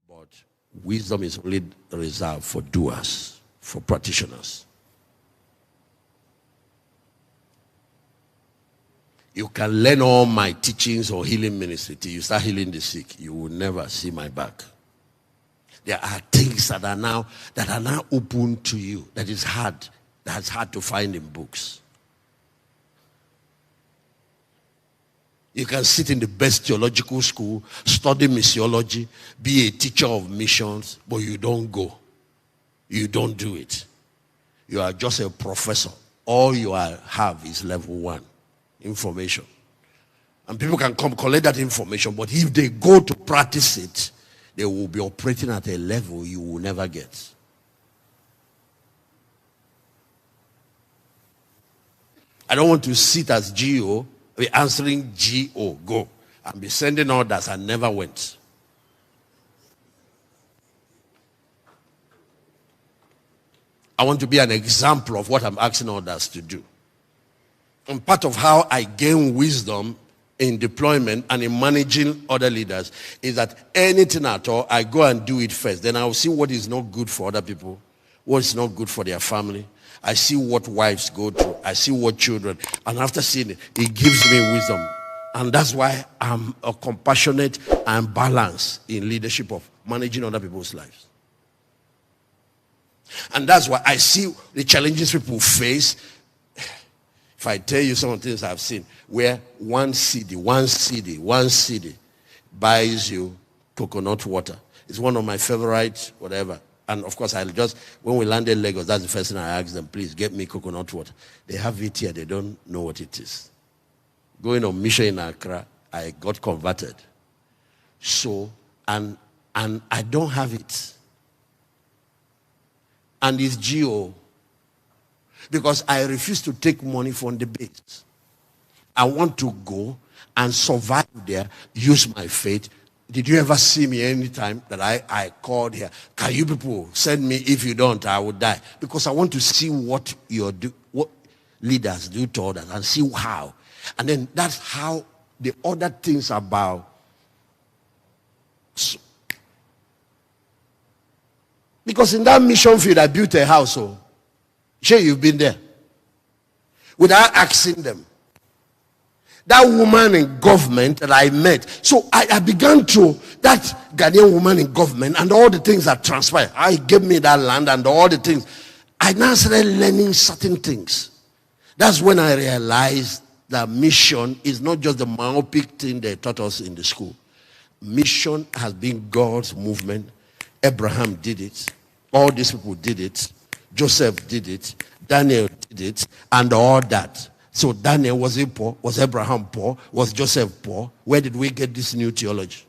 But wisdom is only reserved for doers, for practitioners. You can learn all my teachings or healing ministry till you start healing the sick. You will never see my back. There are things that are now open to you that's hard to find in books. You can sit in the best theological school, study missiology, be a teacher of missions, but you don't go. You don't do it. You are just a professor. All you have is level 1. Information. And people can come collect that information, but if they go to practice it, they will be operating at a level you will never get. I don't want to sit as GO, be answering GO, go, and be sending orders and never went. I want to be an example of what I'm asking others to do. And part of how I gain wisdom in deployment and in managing other leaders is that anything at all, I go and do it first. Then I'll see what is not good for other people, what is not good for their family. I see what wives go through. I see what children. And after seeing it, it gives me wisdom. And that's why I'm a compassionate and balanced in leadership of managing other people's lives. And that's why I see the challenges people face. If I tell you some of the things I've seen, where one city buys you coconut water. It's one of my favorite, whatever. And of course, when we landed in Lagos, that's the first thing I asked them, please get me coconut water. They have it here, they don't know what it is. Going on mission in Accra, I got converted. So, and I don't have it. And it's GO. Because I refuse to take money from the base. I want to go and survive there, use my faith. Did you ever see me anytime that I called here? Can you people send me? If you don't, I will die. Because I want to see what what leaders do to others and see how. And then that's how the other things about. Because in that mission field, I built a house. So, sure, you've been there. Without asking them. That woman in government that I met. So I began to, that Ghanaian woman in government and all the things that transpired. I gave me that land and all the things. I now started learning certain things. That's when I realized that mission is not just the myopic thing they taught us in the school. Mission has been God's movement. Abraham did it. All these people did it. Joseph did it. Daniel did it. And all that. So Daniel, was he poor? Was Abraham poor? Was Joseph poor? Where did we get this new theology?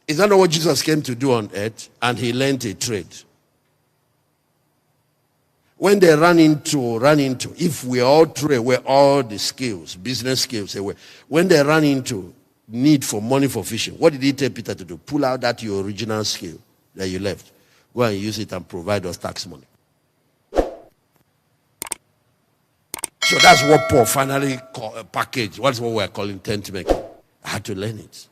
Is that not what Jesus came to do on earth? And he learned a trade. When they run into, if we all trade away all the skills, business skills away, when they run into need for money for fishing, what did he tell Peter to do? Pull out that your original skill that you left. Go and use it and provide us tax money. So that's what Paul finally packaged. What's what we're calling tent making. I had to learn it.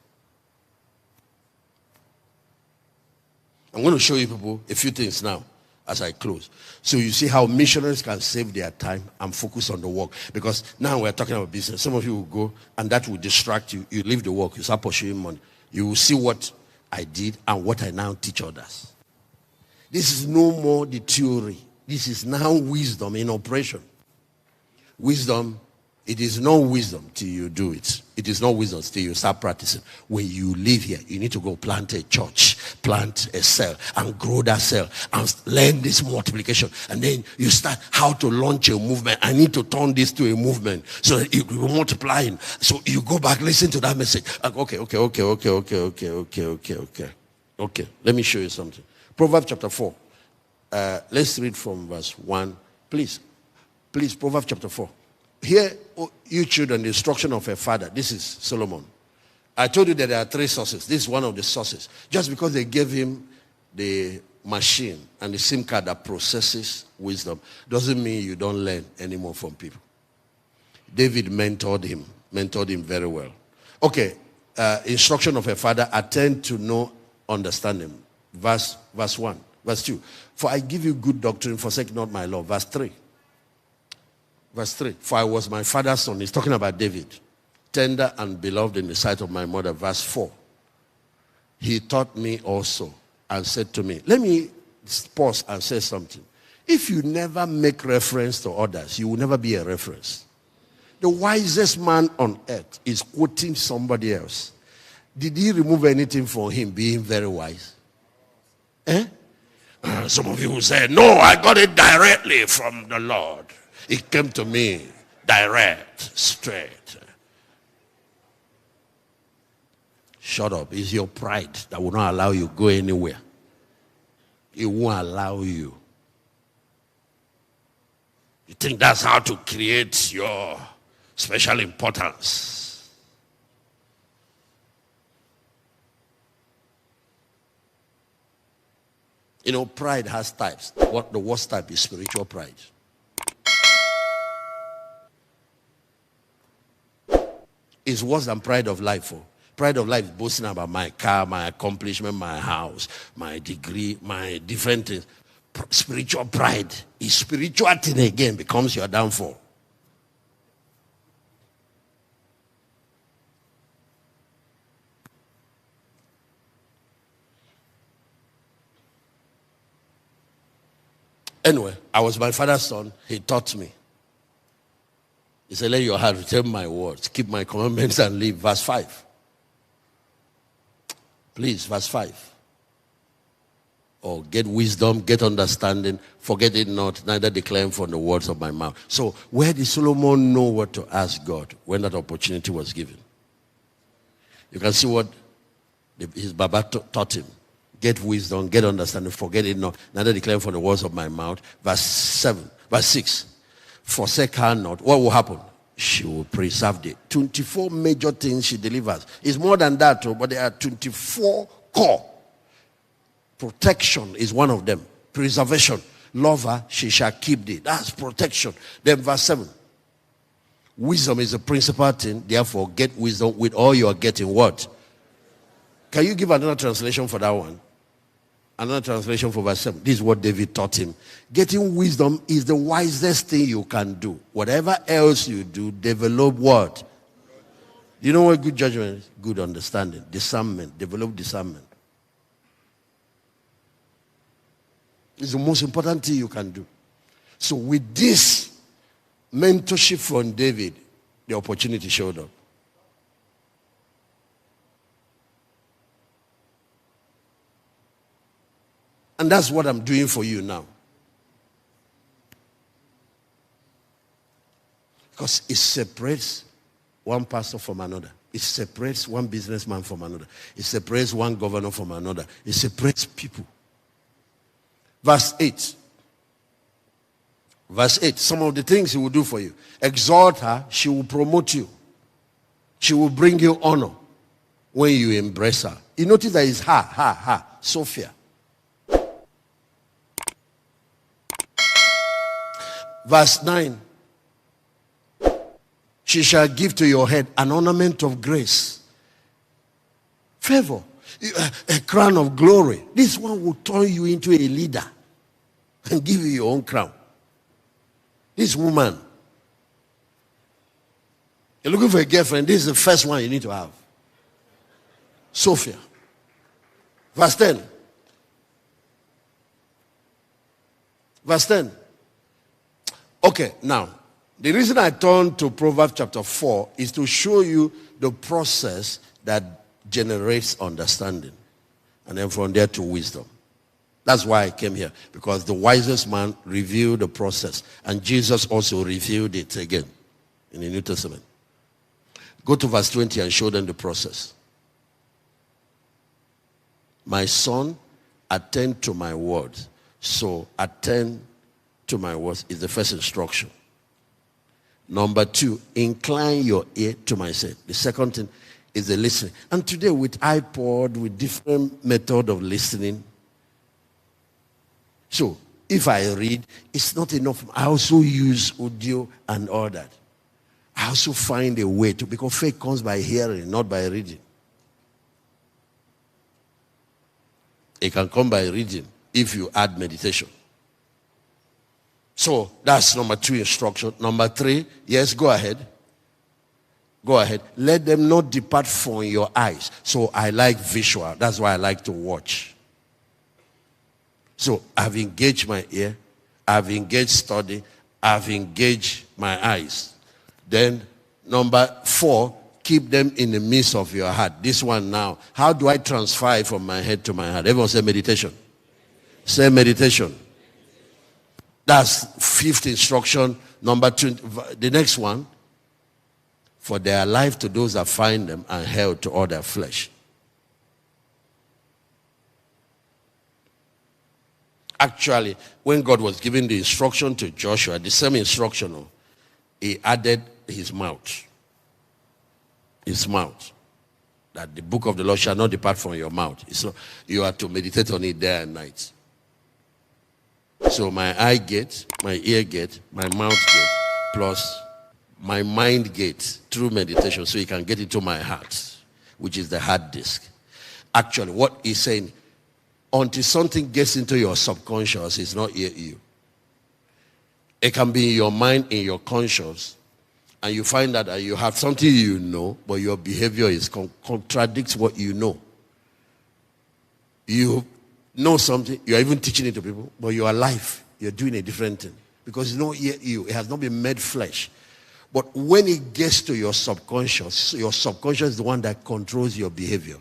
I'm going to show you people a few things now as I close. So you see how missionaries can save their time and focus on the work. Because now we're talking about business. Some of you will go and that will distract you. You leave the work. You start pursuing money. You will see what I did and what I now teach others. This is no more the theory. This is now wisdom in operation. Wisdom, it is no wisdom till you do it. It is no wisdom till you start practicing. When you live here, you need to go plant a church, plant a cell, and grow that cell, and learn this multiplication. And then you start how to launch a movement. I need to turn this to a movement so that it will multiply. So you go back, listen to that message. Okay. Okay, let me show you something. Proverbs chapter 4. Let's read from verse 1. Please, Proverbs chapter 4. Here, you children, the instruction of a father. This is Solomon. I told you that there are 3 sources. This is one of the sources. Just because they gave him the machine and the SIM card that processes wisdom doesn't mean you don't learn anymore from people. David mentored him. mentored him very well. Okay, instruction of a father, attend to know understanding. Verse 1. Verse 2. For I give you good doctrine, forsake not my law. Verse 3. Verse 3. For I was my father's son. He's talking about David. Tender and beloved in the sight of my mother. Verse 4. He taught me also and said to me. Let me pause and say something. If you never make reference to others, you will never be a reference. The wisest man on earth is quoting somebody else. Did he remove anything from him being very wise? Some of you will say, no, I got it directly from the Lord. It came to me direct, straight. Shut up. It's your pride that will not allow you to go anywhere. It won't allow you. You think that's how to create your special importance. You know, pride has types. What the worst type is spiritual pride. It's worse than pride of life. Pride of life is boasting about my car, my accomplishment, my house, my degree, my different things. Spiritual pride is spiritual thing again becomes your downfall. Anyway, I was my father's son. He taught me. He said, let your heart retain my words, keep my commandments and live. Verse 5. Please, verse 5. Or get wisdom, get understanding, forget it not, neither decline from the words of my mouth. So where did Solomon know what to ask God when that opportunity was given? You can see what his Baba taught him. Get wisdom, get understanding, forget it not, neither decline from the words of my mouth. Verse 7, verse 6. Forsake her not. What will happen? She will preserve it. 24 major things she delivers. It's more than that, but there are 24 core. Protection is one of them. Preservation. Love her, she shall keep thee. That's protection. Then verse 7. Wisdom is a principal thing. Therefore, get wisdom with all you are getting. What? Can you give another translation for that one? Another translation for verse 7. This is what David taught him. Getting wisdom is the wisest thing you can do. Whatever else you do, develop what? You know what good judgment is? Good understanding. Discernment. Develop discernment. It's the most important thing you can do. So with this mentorship from David, the opportunity showed up. And that's what I'm doing for you now. Because it separates one pastor from another. It separates one businessman from another. It separates one governor from another. It separates people. Verse 8. Verse 8. Some of the things he will do for you. Exalt her, she will promote you. She will bring you honor when you embrace her. You notice that it's her, Sophia. Verse 9. She shall give to your head an ornament of grace. Favor. A crown of glory. This one will turn you into a leader and give you your own crown. This woman. You're looking for a girlfriend. This is the first one you need to have. Sophia. Verse 10. Verse 10. Okay, now, the reason I turned to Proverbs chapter 4 is to show you the process that generates understanding. And then from there to wisdom. That's why I came here. Because the wisest man revealed the process. And Jesus also revealed it again in the New Testament. Go to verse 20 and show them the process. My son, attend to my words. So attend to my words is the first instruction. Number 2, incline your ear to my say. The second thing is the listening. And today with iPod, with different method of listening. So if I read, it's not enough. I also use audio and all that. I also find a way to, because faith comes by hearing, not by reading. It can come by reading if you add meditation. So that's number 2 instruction. Number 3, yes, go ahead. Go ahead. Let them not depart from your eyes. So I like visual. That's why I like to watch. So I've engaged my ear. I've engaged study. I've engaged my eyes. Then number 4, keep them in the midst of your heart. This one now. How do I transfer it from my head to my heart? Everyone say meditation. Say meditation. That's 5th instruction. Number 2. The next one. For they are life to those that find them and hell to all their flesh. Actually, when God was giving the instruction to Joshua, the same instruction, he added his mouth. His mouth. That the book of the Lord shall not depart from your mouth. So you are to meditate on it day and night. So my eye gate, my ear gate, my mouth gate, plus my mind gate through meditation, so you can get into my heart, which is the hard disk. Actually, what he's saying, until something gets into your subconscious, it's not yet you. It can be in your mind, in your conscious, and you find that you have something you know, but your behavior is contradicts what you know. You know something, you're even teaching it to people, but your life, you're doing a different thing. Because it's not yet you. It has not been made flesh. But when it gets to your subconscious is the one that controls your behavior.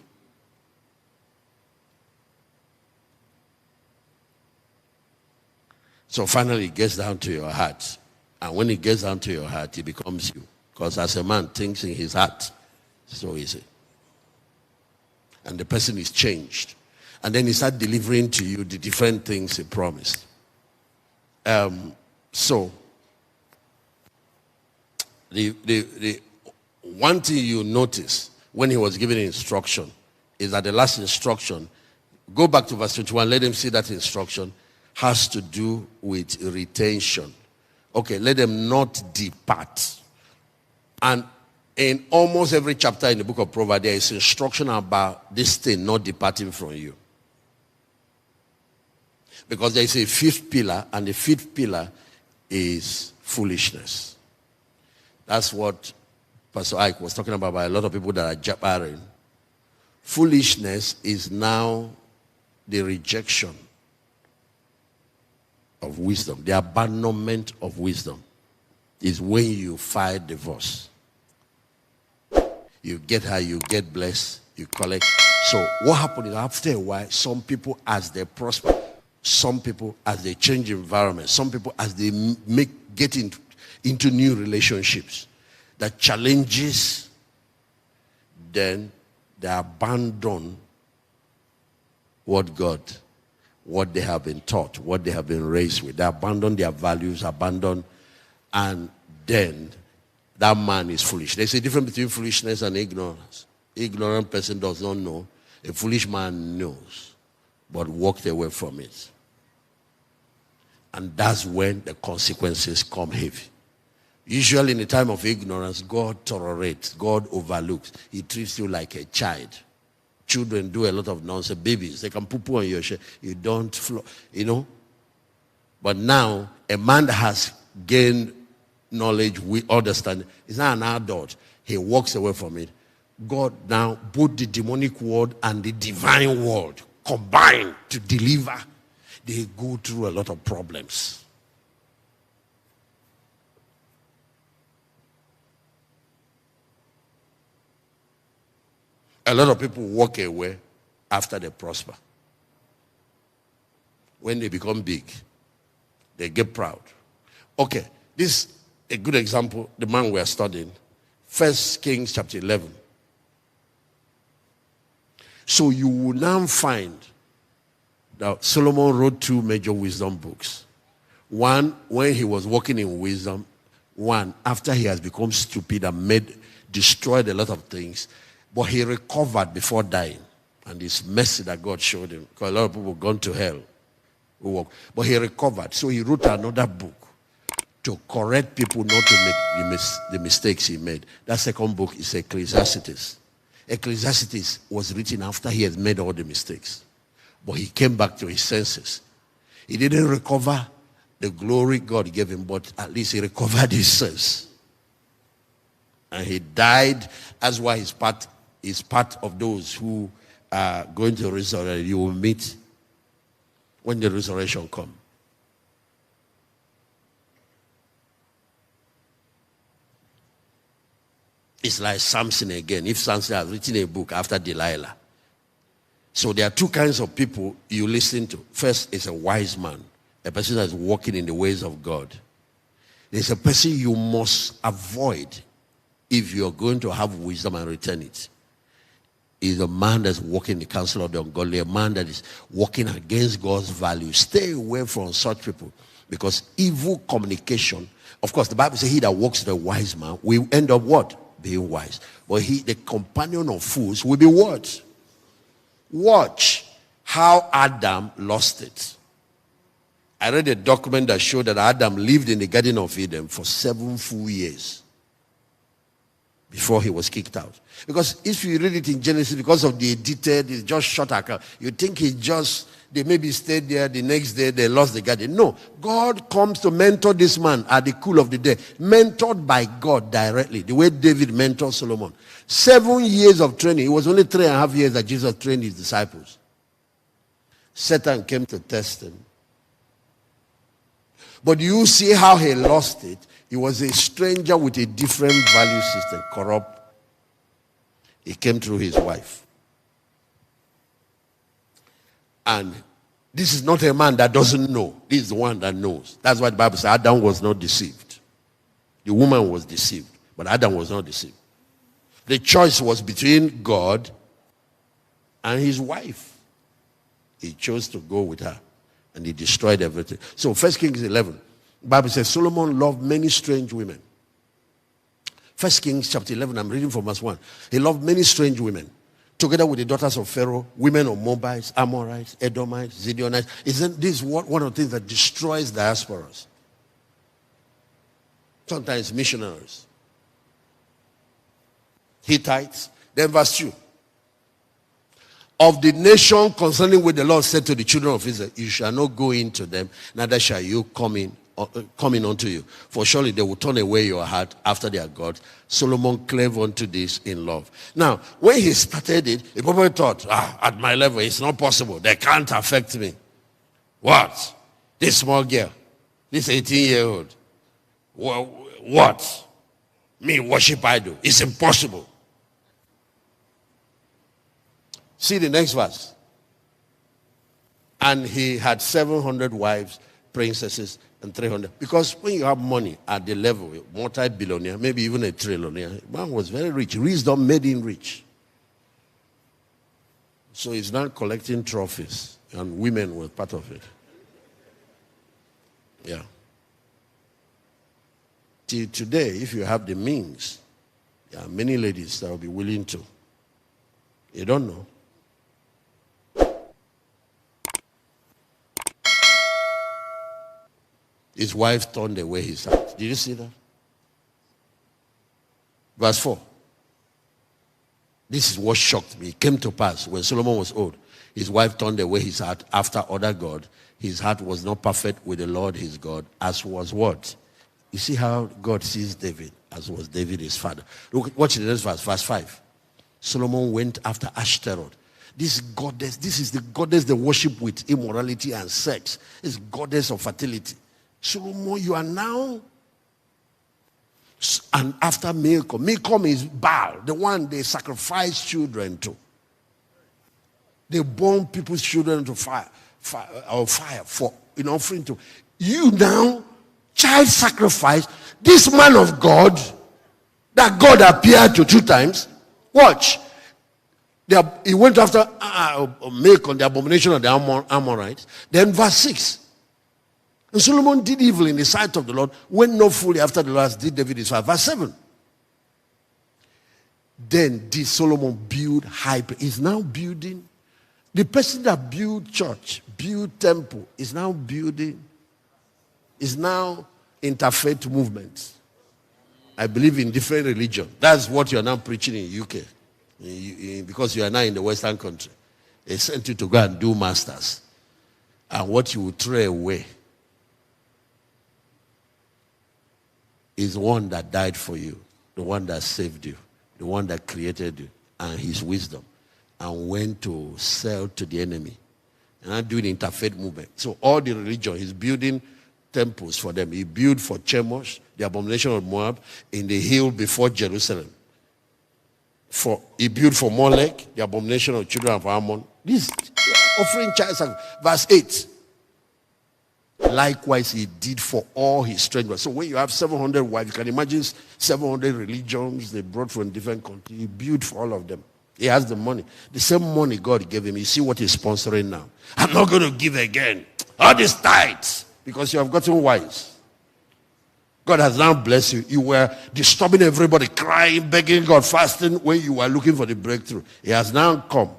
So finally it gets down to your heart. And when it gets down to your heart, it becomes you. Because as a man thinks in his heart, so is it. And the person is changed. And then he starts delivering to you the different things he promised. So, the one thing you notice when he was giving instruction is that the last instruction, go back to verse 21, let them see that instruction, has to do with retention. Okay, let them not depart. And in almost every chapter in the book of Proverbs, there is instruction about this thing not departing from you. Because there is a 5th pillar, and the 5th pillar is foolishness. That's what Pastor Ike was talking about by a lot of people that are jabbering. Foolishness is now the rejection of wisdom. The abandonment of wisdom is when you file divorce. You get her, you get blessed, you collect. So what happened is after a while, some people as they prosper, some people as they change environment, some people as they get into new relationships that challenges, then they abandon what they have been taught, what they have been raised with. They abandon their values, and then that man is foolish. There's a difference between foolishness and ignorance. Ignorant person does not know. A foolish man knows, but walked away from it. And that's when the consequences come heavy. Usually in the time of ignorance, God tolerates, God overlooks. He treats you like a child. Children do a lot of nonsense. Babies, they can poo-poo on your shirt. You don't flow, But now, a man that has gained knowledge, understanding, is not an adult. He walks away from it. God now, both the demonic world and the divine world combine to deliver. They go through a lot of problems. A lot of people walk away after they prosper. When they become big, they get proud. Okay, this is a good example, the man we are studying. 1 Kings chapter 11. So you will now find that Solomon wrote 2 major wisdom books. One, when he was walking in wisdom. One, after he has become stupid and destroyed a lot of things. But he recovered before dying. And it's mercy that God showed him. Because a lot of people have gone to hell. But he recovered. So he wrote another book to correct people not to make the mistakes he made. That second book is Ecclesiastes. Ecclesiastes was written after he had made all the mistakes. But he came back to his senses. He didn't recover the glory God gave him, but at least he recovered his sense. And he died. That's why he's part of those who are going to resurrect. You will meet when the resurrection comes. It's like Samson again. If Samson has written a book after Delilah. So there are two kinds of people you listen to. First is a wise man, a person that is walking in the ways of God. There's a person you must avoid if you're going to have wisdom and return it. Is a man that's walking in the counsel of the ungodly, a man that is walking against God's values. Stay away from such people, because evil communication, of course, the Bible says he that walks with a wise man will end up what? Being wise. But the companion of fools will be what? Watch how Adam lost it. I read a document that showed that Adam lived in the Garden of Eden for 7 full years before he was kicked out. Because if you read it in Genesis, because of the edited, it's just short account, you think they maybe stayed there, the next day they lost the garden. No, God comes to mentor this man at the cool of the day, mentored by God directly, the way David mentored Solomon. 7 years of training. It was only 3.5 years that Jesus trained his disciples. Satan came to test him. But you see how he lost it. He was a stranger with a different value system, corrupt. He came through his wife. And this is not a man that doesn't know. This is the one that knows. That's why the Bible says Adam was not deceived. The woman was deceived, but Adam was not deceived. The choice was between God and his wife. He chose to go with her, and he destroyed everything. So 1 Kings 11, the Bible says Solomon loved many strange women. 1 Kings chapter 11, I'm reading from verse 1. He loved many strange women, together with the daughters of Pharaoh, women of Moabites, Amorites, Edomites, Zidonites. Isn't this one of the things that destroys diasporas? Sometimes missionaries. Hittites. Then verse 2. Of the nation concerning which the Lord said to the children of Israel, you shall not go into them, neither shall you come in unto you. For surely they will turn away your heart after their God. Solomon clave unto this in love. Now, when he started it, he probably thought, at my level, it's not possible. They can't affect me. What? This small girl, this 18-year-old. What? Me worship idol. It's impossible. See the next verse. And he had 700 wives, princesses, and 300. Because when you have money at the level, multi-billionaire, maybe even a trillionaire, man was very rich. Wisdom made him rich. So he's not collecting trophies, and women were part of it. Yeah. Till today, if you have the means, there are many ladies that will be willing to. You don't know. His wife turned away his heart. Did you see that? Verse 4. This is what shocked me. It came to pass when Solomon was old. His wife turned away his heart after other God. His heart was not perfect with the Lord his God, as was what? You see how God sees David, as was David his father. Look, watch the next verse, verse 5. Solomon went after Ashtaroth. This goddess, this is the goddess they worship with immorality and sex. It's goddess of fertility. Solomon, you are now, and after Milcom. Milcom is Baal, the one they sacrifice children to. They burn people's children to fire for in offering to. You now, child sacrifice, this man of God, that God appeared to 2 times. Watch. He went after Milcom, the abomination of the Amorites. Then verse 6. And Solomon did evil in the sight of the Lord, went not fully after the Lord, did David his father. Verse 7. Then did Solomon build high place. He's now building. The person that built church, built temple, is now building, is now interfaith movement. I believe in different religion. That's what you are now preaching in UK. Because you are now in the Western country. They sent you to go and do masters. And what you will throw away is one that died for you, the one that saved you, the one that created you, and his wisdom, and went to sell to the enemy. And I'm doing interfaith movement. So all the religion, he's building temples for them. He built for Chemosh, the abomination of Moab, in the hill before Jerusalem. He built for Molech, the abomination of children of Ammon. This offering child sacrifice. Verse 8. Likewise, he did for all his strangers. So when you have 700 wives, you can imagine 700 religions they brought from different countries. He built for all of them. He has the money. The same money God gave him. You see what he's sponsoring now. I'm not going to give again. All these tithes. Because you have gotten wise. God has now blessed you. You were disturbing everybody, crying, begging God, fasting when you were looking for the breakthrough. He has now come.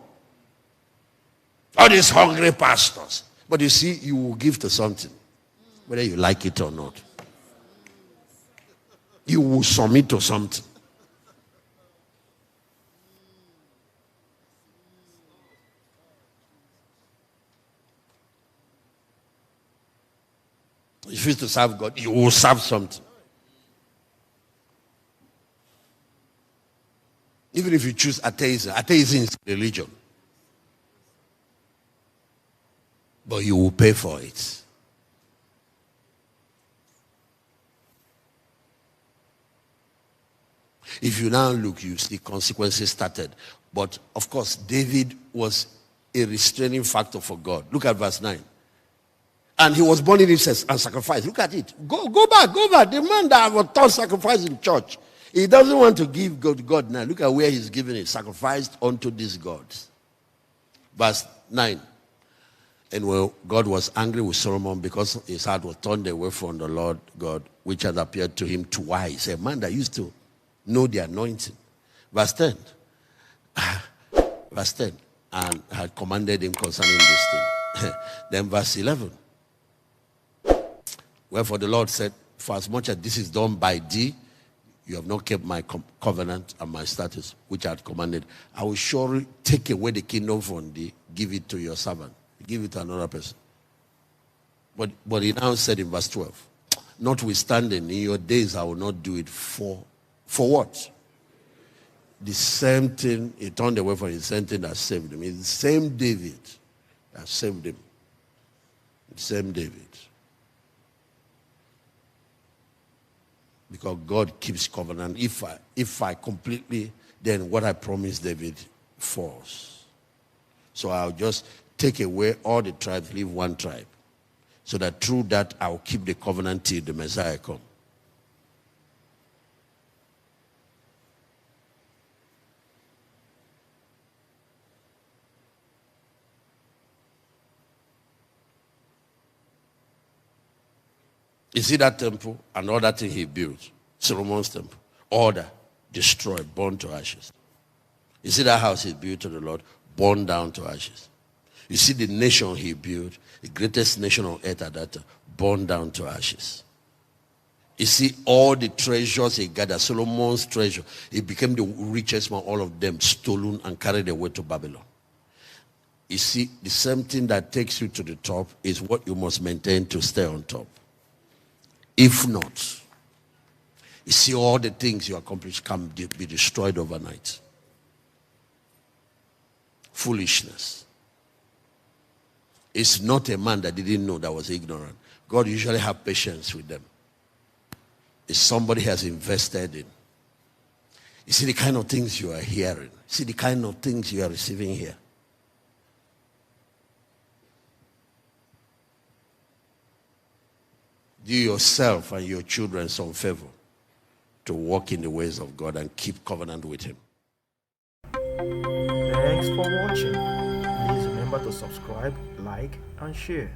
All these hungry pastors. But you see, you will give to something. Whether you like it or not. You will submit to something. If you to serve God, you will serve something. Even if you choose atheism is religion. But you will pay for it. If you now look, you see consequences started. But of course, David was a restraining factor for God. Look at verse 9. And he was born in incest and sacrificed. Look at it. Go back. The man that was taught sacrifice in church. He doesn't want to give God now. Look at where he's giving it. Sacrificed unto these gods. Verse 9. And God was angry with Solomon because his heart was turned away from the Lord God, which had appeared to him twice. A man that used to know the anointing. Verse 10. Verse 10. And had commanded him concerning this thing. Then verse 11. Wherefore the Lord said, for as much as this is done by thee, you have not kept my covenant and my statutes, which I had commanded. I will surely take away the kingdom from thee, give it to your servant. Give it to another person. But he now said in verse 12, notwithstanding, in your days I will not do it for what? The same thing, he turned away from the same thing that saved him. It's the same David that saved him. The same David. Because God keeps covenant. If I completely, then what I promised David falls. So I'll just take away all the tribes, leave one tribe. So that through that I'll keep the covenant till the Messiah comes. You see that temple and all that thing he built, Solomon's temple, order, destroyed, burned to ashes. You see that house he built to the Lord, burned down to ashes. You see the nation he built, the greatest nation on earth at that time, burned down to ashes. You see all the treasures he gathered, Solomon's treasure, he became the richest man, all of them stolen and carried away to Babylon. You see, the same thing that takes you to the top is what you must maintain to stay on top. If not, you see all the things you accomplish can be destroyed overnight. Foolishness. It's not a man that didn't know that was ignorant. God usually have patience with them. It's somebody has invested in. You see the kind of things you are hearing. See the kind of things you are receiving here. Do yourself and your children some favor to walk in the ways of God and keep covenant with him. Thanks for watching. Please remember to subscribe, like, and share.